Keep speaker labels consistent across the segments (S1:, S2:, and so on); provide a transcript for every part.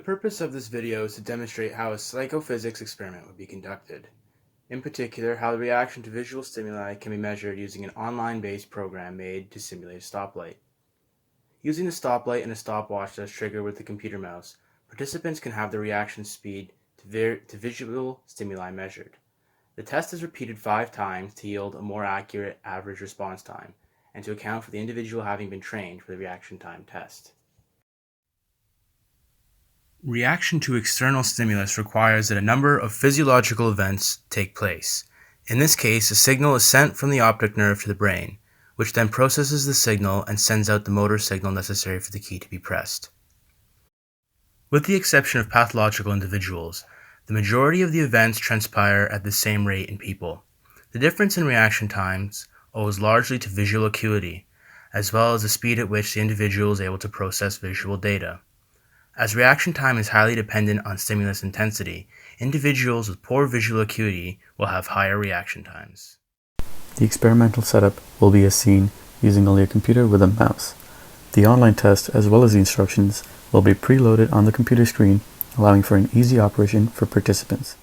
S1: The purpose of this video is to demonstrate how a psychophysics experiment would be conducted. In particular, how the reaction to visual stimuli can be measured using an online-based program made to simulate a stoplight. Using the stoplight and a stopwatch that is triggered with the computer mouse, participants can have the reaction speed to visual stimuli measured. The test is repeated 5 times to yield a more accurate average response time, and to account for the individual having been trained for the reaction time test. Reaction to external stimulus requires that a number of physiological events take place. In this case, a signal is sent from the optic nerve to the brain, which then processes the signal and sends out the motor signal necessary for the key to be pressed. With the exception of pathological individuals, the majority of the events transpire at the same rate in people. The difference in reaction times owes largely to visual acuity, as well as the speed at which the individual is able to process visual data. As reaction time is highly dependent on stimulus intensity, individuals with poor visual acuity will have higher reaction times.
S2: The experimental setup will be as seen using only a computer with a mouse. The online test, as well as the instructions, will be preloaded on the computer screen, allowing for an easy operation for participants.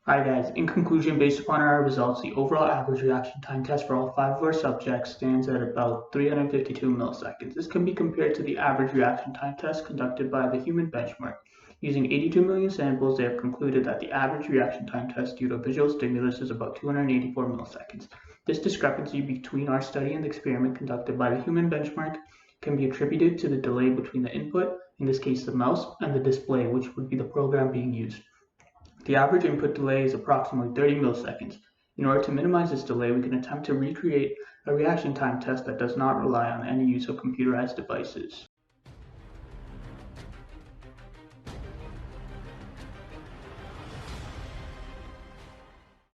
S3: Hi guys, in conclusion, based upon our results, the overall average reaction time test for all 5 of our subjects stands at about 352 milliseconds. This can be compared to the average reaction time test conducted by the human benchmark. Using 82 million samples, they have concluded that the average reaction time test due to visual stimulus is about 284 milliseconds. This discrepancy between our study and the experiment conducted by the human benchmark can be attributed to the delay between the input, in this case the mouse, and the display, which would be the program being used. The average input delay is approximately 30 milliseconds. In order to minimize this delay, we can attempt to recreate a reaction time test that does not rely on any use of computerized devices.